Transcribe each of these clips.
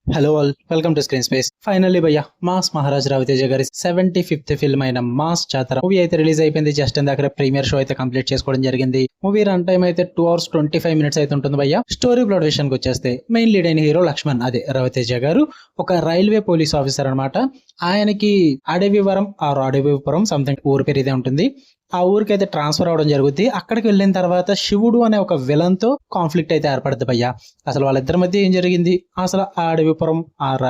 Hello all, welcome to screen space. Finally భయ్య mass Maharaj Raviteja గారి 75th film అయిన mass జాతర మూవీ అయితే రిలీజ్ అయిపోయింది. జస్ట్ దగ్గర ప్రీమియర్ షో అయితే కంప్లీట్ చేసుకోవడం జరిగింది. మూవీ రన్ టైం అయితే 2 hours 25 minutes అయితే ఉంటుంది భయ్య. స్టోరీ ప్లాట్ విషయానికి వచ్చేస్తే మెయిన్ లీడ్ అయిన హీరో లక్ష్మణ్, అదే రవితేజ గారు ఒక రైల్వే పోలీస్ ఆఫీసర్ అనమాట. ఆయనకి అడవిపురం సంథింగ్ ఊరి పేరు ఇదే ఉంటుంది. ఆ ఊరికి అయితే ట్రాన్స్ఫర్ అవడం జరుగుద్ది. అక్కడికి వెళ్ళిన తర్వాత శివుడు అనే ఒక విలన్ తో కాన్ఫ్లిక్ట్ అయితే ఏర్పడుతుంది భయ్య. అసలు వాళ్ళిద్దరి మధ్య ఏం జరిగింది, అసలు ఆ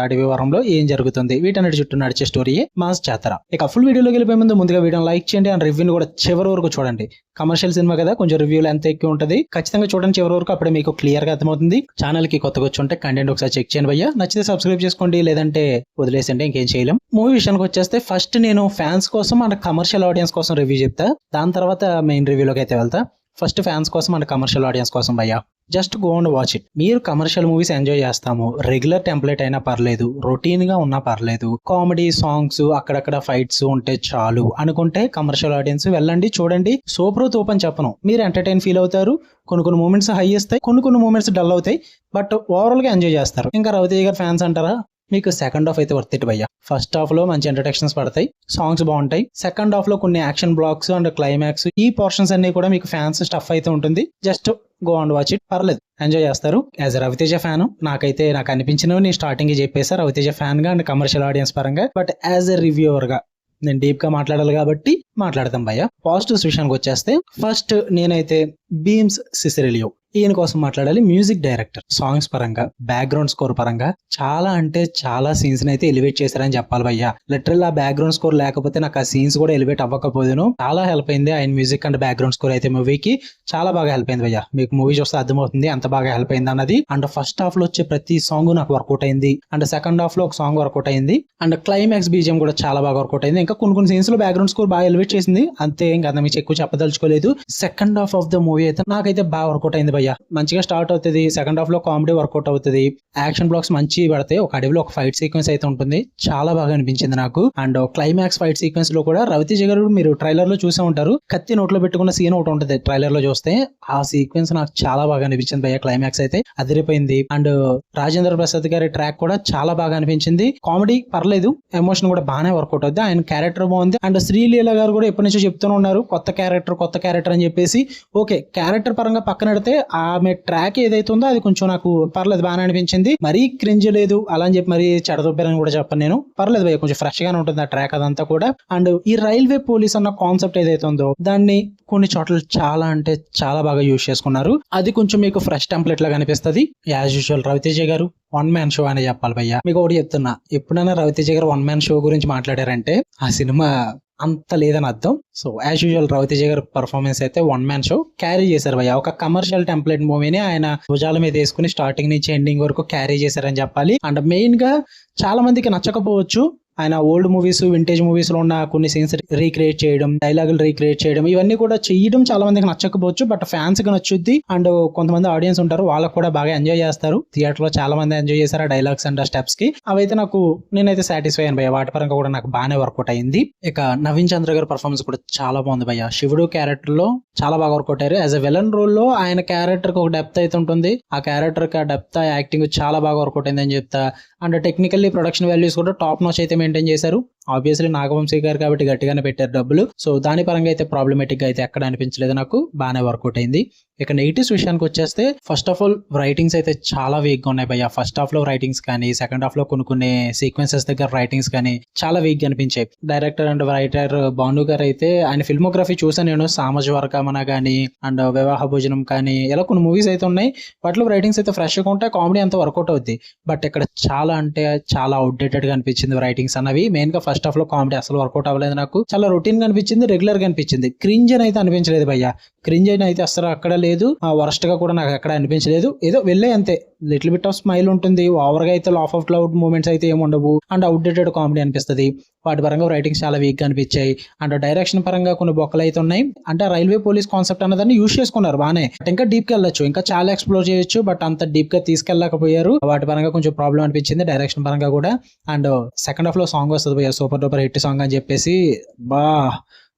అడవివరంలో ఏం జరుగుతుంది, వీటన్నిటి చుట్టూ నడిచే స్టోరీ మాస్ జాతర. ఇక ఫుల్ వీడియోలోకి వెళ్ళిపోయే ముందు ముందుగా వీడియోని లైక్ చేయండి అండ్ రివ్యూని కూడా చివరి వరకు చూడండి. కమర్షియల్ సినిమా కదా, కొంచెం రివ్యూలు ఎంత ఎక్కువ ఉంటుంది, ఖచ్చితంగా చూడండి చివరి వరకు, అప్పుడే మీకు క్లియర్ గా అర్థమవుతుంది. ఛానల్ కి కొత్తగా వచ్చి ఉంటే కంటెంట్ ఒకసారి చెక్ చేయండి భయ్య. నచ్చితే సబ్స్క్రైబ్ చేసుకోండి, లేదంటే వదిలేసండి, ఇంకేం చేయలేం. మూవీ విషయానికి వచ్చేస్తే ఫస్ట్ నేను ఫ్యాన్స్ కోసం అండ్ కమర్షియల్ ఆడియన్స్ కోసం రివ్యూ చెప్తా, దాని తర్వాత మెయిన్ రివ్యూలోకి అయితే వెళ్తా. ఫస్ట్ ఫ్యాన్స్ కోసం అండ్ కమర్షియల్ ఆడియన్స్ కోసం భయ్య, just go and watch it. మీరు కమర్షియల్ మూవీస్ ఎంజాయ్ చేస్తాము, రెగ్యులర్ టెంప్లెట్ అయినా పర్లేదు, రొటీన్ గా ఉన్నా పర్లేదు, కామెడీ సాంగ్స్ అక్కడక్కడ ఫైట్స్ ఉంటే చాలు అనుకుంటే కమర్షియల్ ఆడియన్స్ వెళ్ళండి, చూడండి. సూపర్ తోపు అని చెప్పను, మీరు ఎంటర్టైన్ ఫీల్ అవుతారు. కొన్ని మూమెంట్స్ హై ఇస్తాయి, కొన్ని మూమెంట్స్ డల్ అవుతాయి, బట్ ఓవరాల్ గా ఎంజాయ్ చేస్తారు. ఇంకా రవితేజ గారు ఫ్యాన్స్ అంటారా, మీకు సెకండ్ హాఫ్ అయితే వర్త్ ఇట్ భయ్య. ఫస్ట్ హాఫ్ లో మంచి ఎంటర్టెక్షన్స్ పడతాయి, సాంగ్స్ బాగుంటాయి. సెకండ్ హాఫ్ లో కొన్ని యాక్షన్ బ్లాక్స్ అండ్ క్లైమాక్స్, ఈ పోర్షన్స్ అన్ని కూడా మీకు ఫ్యాన్స్ స్టఫ్ అయితే ఉంటుంది. Just go and watch it, పర్లేదు, ఎంజాయ్ చేస్తారు. యాజ్ అ రవితేజ ఫ్యాన్ నాకు అనిపించినవి నేను స్టార్టింగ్ చెప్పేసా, రవితేజ ఫ్యాన్ గా అండ్ కమర్షియల్ ఆడియన్స్ పరంగా. బట్ యాజ్ ఎ రివ్యూవర్ గా నేను డీప్ గా మాట్లాడాలి కాబట్టి మాట్లాడతాం భయ్య. పాజిటివ్స్ విషయానికి వచ్చేస్తే ఫస్ట్ నేనైతే బీమ్స్ సిసిలియో ఈయన కోసం మాట్లాడాలి. మ్యూజిక్ డైరెక్టర్, సాంగ్స్ పరంగా, బ్యాక్గ్రౌండ్ స్కోర్ పరంగా చాలా అంటే చాలా సీన్స్ అయితే ఎలివేట్ చేశారని చెప్పాలి భయ్య. లిటరల్ ఆ బ్యాక్గ్రౌండ్ స్కోర్ లేకపోతే నాకు ఆ సీన్స్ కూడా ఎలివేట్ అవ్వకపోదును. చాలా హెల్ప్ అయింది ఆయన మ్యూజిక్ అండ్ బ్యాక్గ్రౌండ్ స్కోర్ అయితే మూవీకి చాలా బాగా హెల్ప్ అయింది భయ్య. మీకు మూవీ చూస్తే అర్థమవుతుంది ఎంత బాగా హెల్ప్ అయింది అన్నది. అండ్ ఫస్ట్ హాఫ్ లో వచ్చే ప్రతి సాంగ్ నాకు వర్కౌట్ అయింది, అండ్ సెకండ్ హాఫ్ లో ఒక సాంగ్ వర్కౌట్ అయింది, అండ్ క్లైమాక్స్ బీజియం కూడా చాలా బాగా వర్కౌట్ అయింది. ఇంకా కొన్ని సీన్స్ లో బ్యాక్గ్రౌండ్ స్కోర్ బాగా ఎలివేట్ చేసింది, అంతే. ఇంకా మీకు ఎక్కువ చెప్పదలుచుకోలేదు. Second half of the movie అయితే నాకైతే బాగా వర్కౌట్ అయింది భయ్య. మంచిగా స్టార్ట్ అవుతుంది, సెకండ్ హాఫ్ లో కామెడీ వర్కౌట్ అవుతుంది, యాక్షన్ బ్లాక్స్ మంచి పడతాయి. ఒక అడవిలో ఒక ఫైట్ సీక్వెన్స్ అయితే ఉంటుంది, చాలా బాగా అనిపించింది నాకు. అండ్ క్లైమాక్స్ ఫైట్ సీక్వెన్స్ లో కూడా రవితేజ గారు మీరు ట్రైలర్ లో చూసే ఉంటారు, కత్తి నోట్లో పెట్టుకున్న సీన్ ఒకటి ఉంటుంది ట్రైలర్ లో చూస్తే. ఆ సీక్వెన్స్ నాకు చాలా బాగా అనిపించింది భయ్య. క్లైమాక్స్ అయితే అదిరిపోయింది. అండ్ రాజేంద్ర ప్రసాద్ గారి ట్రాక్ కూడా చాలా బాగా అనిపించింది. కామెడీ పర్లేదు, ఎమోషన్ కూడా బాగానే వర్కౌట్ అవుతుంది, ఆయన క్యారెక్టర్ బాగుంది. అండ్ శ్రీలీల గారు కూడా ఎప్పటి నుంచో చెప్తూనే ఉన్నారు కొత్త క్యారెక్టర్ అని చెప్పేసి. ఓకే, క్యారెక్టర్ పరంగా పక్కన పెడితే ఆమె ట్రాక్ ఏదైతే ఉందో అది కొంచెం నాకు పర్లేదు, బాగానే అనిపించింది. మరీ క్రింజ్ లేదు అలా అని చెప్పి మరీ చెడదొప్పారని కూడా చెప్పను నేను, పర్లేదు భయ్య, కొంచెం ఫ్రెష్ గానే ఉంటుంది ఆ ట్రాక్ అదంతా కూడా. అండ్ ఈ రైల్వే పోలీస్ అన్న కాన్సెప్ట్ ఏదైతే ఉందో దాన్ని కొన్ని చోట్ల చాలా అంటే చాలా బాగా యూజ్ చేసుకున్నారు. అది కొంచెం మీకు ఫ్రెష్ టెంప్లెట్ లాగా అనిపిస్తుంది. యాజ్ యూజువల్ రవితేజ గారు వన్ మ్యాన్ షో అని చెప్పాలి భయ్య. మీకు ఒకటి చెప్తున్నా, ఎప్పుడైనా రవితేజ గారు వన్ మ్యాన్ షో గురించి మాట్లాడారంటే ఆ సినిమా అంత లేదని అర్థం. సో యాజ్ యూజువల్ రవితేజ గారి పర్ఫార్మెన్స్ అయితే వన్ మ్యాన్ షో క్యారీ చేశారు భయ్య. ఒక కమర్షియల్ టెంప్లెట్ మూవీని ఆయన భుజాల మీద వేసుకుని స్టార్టింగ్ నుంచి ఎండింగ్ వరకు క్యారీ చేశారని చెప్పాలి. అండ్ మెయిన్ గా చాలా మందికి నచ్చకపోవచ్చు, ఆయన ఓల్డ్ మూవీస్ వింటేజ్ మూవీస్ లో ఉన్న కొన్ని సీన్స్ రీక్రియేట్ చేయడం, డైలాగులు రీక్రియేట్ చేయడం, ఇవన్నీ కూడా చేయడం చాలా మందికి నచ్చకపోవచ్చు, బట్ ఫ్యాన్స్ కి నచ్చుద్ది. అండ్ కొంతమంది ఆడియన్స్ ఉంటారు, వాళ్ళకు కూడా బాగా ఎంజాయ్ చేస్తారు. థియేటర్ లో చాలా మంది ఎంజాయ్ చేశారు ఆ డైలాగ్స్ అండ్ ఆ స్టెప్స్ కి. అవైతే నేనైతే సాటిస్ఫై అయ్యాను భయ్య, వాటి పరంగా కూడా నాకు బాగానే వర్కౌట్ అయింది. ఇక నవీన్ చంద్ర గారి పర్ఫార్మెన్స్ కూడా చాలా బాగుంది భయ్య. శివుడు క్యారెక్టర్ లో చాలా బాగా వర్కౌట్ అయ్యారు. యాజ్ అ విలన్ రోల్ లో ఆయన క్యారెక్టర్ కి ఒక డెప్త్ అయితే ఉంటుంది, ఆ క్యారెక్టర్ కి ఆ డెప్త్ యాక్టింగ్ చాలా బాగా వర్కౌట్ అయింది అని చెప్తా. అండ్ టెక్నికల్లీ ప్రొడక్షన్ వాల్యూస్ కూడా టాప్ నాచ్ అయితే మెయింటైన్ చేశారు. ఆబ్వియస్లీ నాగవంశీ గారు కాబట్టి గట్టిగానే పెట్టారు డబ్బులు. సో దాని పరంగా అయితే ప్రాబ్లమేటిక్ గా అయితే ఎక్కడ అనిపించలేదు, నాకు బాగానే వర్కౌట్ అయింది. ఇక నెగిటివ్స్ విషయానికి వచ్చేస్తే ఫస్ట్ ఆఫ్ ఆల్ రైటింగ్స్ అయితే చాలా వీక్ గా ఉన్నాయి భయ్య. ఫస్ట్ హాఫ్ లో రైటింగ్స్ కానీ, సెకండ్ హాఫ్ లో కొన్ని సీక్వెన్సెస్ దగ్గర రైటింగ్స్ కానీ చాలా వీక్ గా అనిపించాయి. డైరెక్టర్ అండ్ రైటర్ భాను గారు అయితే ఆయన ఫిల్మోగ్రఫీ చూసాను నేను, సామాజ వర్గమన కానీ అండ్ వివాహ భోజనం కానీ, ఇలా కొన్ని మూవీస్ అయితే ఉన్నాయి. వాటిలో రైటింగ్స్ అయితే ఫ్రెష్ గా ఉంటాయి, కామెడీ అంతా వర్కౌట్ అవుద్ది. బట్ ఇక్కడ చాలా అంటే చాలా అవుట్డేటెడ్ గా అనిపించింది రైటింగ్స్ అన్నవి. మెయిన్ గా ఫస్ట్ హాఫ్ లో కామెడీ అసలు వర్కౌట్ అవ్వలేదు, నాకు చాలా రొటీన్ గా అనిపించింది, రెగ్యులర్ గా అనిపించింది. క్రింజ్ అని అయితే అనిపించలేదు భయ్య, క్రింజ్ అని అయితే అసలు అక్కడ లేదు, వరస్ట్ గా కూడా నాకు ఎక్కడ అనిపించలేదు. ఏదో వెళ్ళే అంతే, లిటిల్ బిట్ ఆఫ్ స్మైల్ ఉంటుంది, ఓవర్ గా అయితే లాఫ్ ఆఫ్ క్లౌడ్ మూమెంట్స్ అయితే ఏమి ఉండవు, అండ్ అవుట్డేటెడ్ కామెడీ అనిపిస్తుంది. వాటి పరంగా రైటింగ్స్ చాలా వీక్ గా అనిపించాయి. అండ్ డైరెక్షన్ పరంగా కొన్ని బొక్కలు అయితే ఉన్నాయి. అంటే రైల్వే పోలీస్ కాన్సెప్ట్ అన్నదాన్ని యూజ్ చేసుకున్నారు బానే, ఇంకా డీప్ గా వెళ్ళొచ్చు, ఇంకా చాలా ఎక్స్ప్లోర్ చేయొచ్చు, బట్ అంత డీప్ గా తీసుకెళ్ళకపోయారు. వాటి పరంగా కొంచెం ప్రాబ్లం అనిపించింది, డైరెక్షన్ పరంగా కూడా. అండ్ సెకండ్ హాఫ్ లో సాంగ్ వస్తుంది భయ్య, సూపర్ డూపర్ హిట్ సాంగ్ అని చెప్పేసి, బా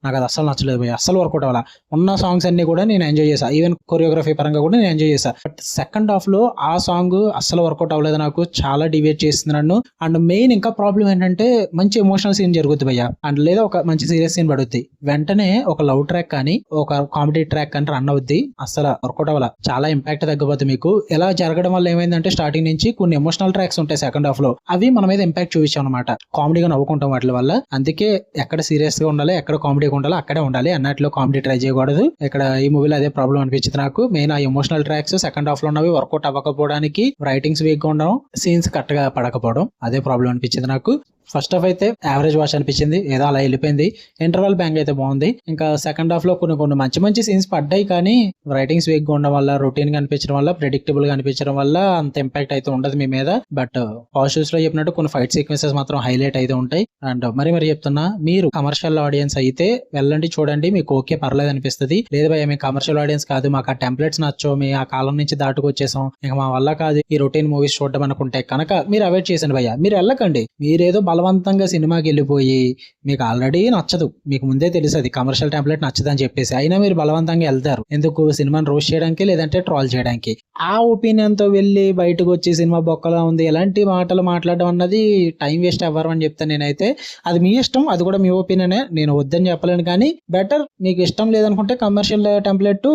నాకు అది అస్సలు నచ్చలేదు భయ్య, అస్సలు వర్కౌట్ అవ్వాల. ఉన్న సాంగ్స్ అన్ని కూడా నేను ఎంజాయ్ చేశా, ఈవెన్ కొరియోగ్రఫీ పరంగా కూడా నేను ఎంజాయ్ చేశా. బట్ సెకండ్ హాఫ్ లో ఆ సాంగ్ అస్సలు వర్కౌట్ అవ్వలేదు, నాకు చాలా డివేట్ చేస్తుంది నన్ను. అండ్ మెయిన్ ఇంకా ప్రాబ్లం ఏంటంటే మంచి ఎమోషనల్ సీన్ జరుగుతుంది భయ్య, అండ్ లేదా ఒక మంచి సీరియస్ సీన్ పడుద్ది, వెంటనే ఒక లవ్ ట్రాక్ కానీ ఒక కామెడీ ట్రాక్ కానీ రన్ అవుద్ది, అస్సలు వర్కౌట్ అవ్వాల, చాలా ఇంపాక్ట్ తగ్గిపోతుంది మీకు. ఎలా జరగడం వల్ల ఏమైందంటే స్టార్టింగ్ నుంచి కొన్ని ఎమోషనల్ ట్రాక్స్ ఉంటాయి సెకండ్ హాఫ్ లో, అవి మన మీద ఇంపాక్ట్ చూపించాం అనమాట, కామెడీగా నవ్వుకుంటాం వాటి వల్ల. అందుకే ఎక్కడ సీరియస్ గా ఉండాలి, ఎక్కడ కామెడీగా ఉండాలి అక్కడే ఉండాలి, అన్నట్లో కామెడీ ట్రై చేయకూడదు. ఇక్కడ ఈ మూవీలో అదే ప్రాబ్లం అనిపించింది నాకు. మెయిన్ ఆ ఎమోషనల్ ట్రాక్స్ సెకండ్ హాఫ్ లో ఉన్నవి వర్కౌట్ అవ్వకపోవడానికి, రైటింగ్స్ వీక్ గా ఉండడం, సీన్స్ కరెక్ట్ గా పడకపోవడం, అదే ప్రాబ్లం అనిపించింది నాకు. ఫస్ట్ హాఫ్ అయితే యావరేజ్ వాచ్ అనిపించింది, ఏదో అలా వెళ్ళిపోయింది. ఇంటర్వల్ బ్యాంగ్ అయితే బాగుంది. ఇంకా సెకండ్ హాఫ్ లో కొన్ని మంచి మంచి సీన్స్ పడ్డాయి, కానీ రైటింగ్స్ వీక్ గా ఉండడం వల్ల, రొటీన్ గా అనిపించడం వల్ల, ప్రెడిక్టబుల్ గా అనిపించడం వల్ల అంత ఇంపాక్ట్ అయితే ఉండదు మీ మీద. బట్ పాజిటివ్స్ లో చెప్పినట్టు కొన్ని ఫైట్ సీక్వెన్సెస్ మాత్రం హైలైట్ అయితే ఉంటాయి. అండ్ మరి చెప్తున్నా, మీరు కమర్షియల్ ఆడియన్స్ అయితే వెళ్ళండి, చూడండి, మీకు ఓకే పర్లేదు అనిపిస్తుంది. లేదు భయ్య మేము కమర్షియల్ ఆడియన్స్ కాదు, మాకు ఆ టెంప్లెట్స్ నచ్చో, మీ ఆ కాలం నుంచి దాటుకొచ్చేసాం, ఇంకా మా వల్ల కాదు ఈ రొటీన్ మూవీస్ చూడడం అనుకుంటే కనుక మీరు అవాయిడ్ చేసండి భయ్య, మీరు వెళ్ళకండి. మీరేదో బలవంతంగా సినిమాకి వెళ్ళిపోయి, మీకు ఆల్రెడీ నచ్చదు, మీకు ముందే తెలుసు అది కమర్షియల్ టెంప్లెట్ నచ్చదని చెప్పేసి, అయినా మీరు బలవంతంగా వెళ్తారు ఎందుకు? సినిమాని రోస్ట్ చేయడానికి, లేదంటే ట్రాల్ చేయడానికి. ఆ ఒపీనియన్ తో వెళ్ళి బయటకు వచ్చి సినిమా బొక్కలా ఉంది ఎలాంటి మాటలు మాట్లాడడం అన్నది టైం వేస్ట్ అవ్వరు అని చెప్తాను నేనైతే. అది మీ ఇష్టం, అది కూడా మీ ఒపీనియనే, నేను వద్దని చెప్పలేను. కానీ బెటర్, మీకు ఇష్టం లేదనుకుంటే కమర్షియల్ టెంప్లెట్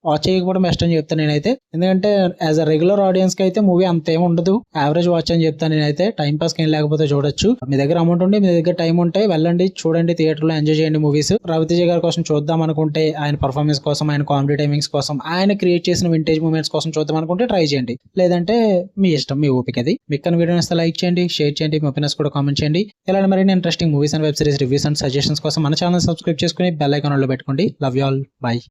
వాచ్ చేయకపోవడం బెస్ట్ అని చెప్తాను నేనైతే. ఎందుకంటే యాజ్ అ రెగ్యులర్ ఆడియన్స్ కి అయితే మూవీ అంత ఏమి ఉండదు, యావరేజ్ వాచ్ అని చెప్తాను నేనైతే. టైం పాస్ ఏం లేకపోతే చూడొచ్చు, మీ దగ్గర అమౌంట్ ఉండి మీ దగ్గర టైం ఉంటే వెళ్ళండి, చూడండి, థియేటర్ లో ఎంజాయ్ చేయండి మూవీస్. రవితేజ గారి కోసం చూద్దాం అనుకుంటే, ఆయన పర్ఫార్మెన్స్ కోసం, ఆయన కామెడీ టైమింగ్స్ కోసం, ఆయన క్రియేట్ చేసిన వింటేజ్ మూమెంట్స్ కోసం చూద్దాం అనుకుంటే ట్రై చేయండి, లేదంటే మీ ఇష్టం, మీ ఓపిక అది. మీకు వీడియో నచ్చితే లైక్ చేయండి, షేర్ చేయండి, మీ ఒపీనియన్స్ కూడా కామెంట్ చేయండి. ఇలాంటి మరిన్ని interesting movies and web series reviews and suggestions కోసం మన ఛానల్ సబ్స్క్రైబ్ చేసుకుని బెల్ ఐకాన్ లో పెట్టుకోండి. Love you all, by.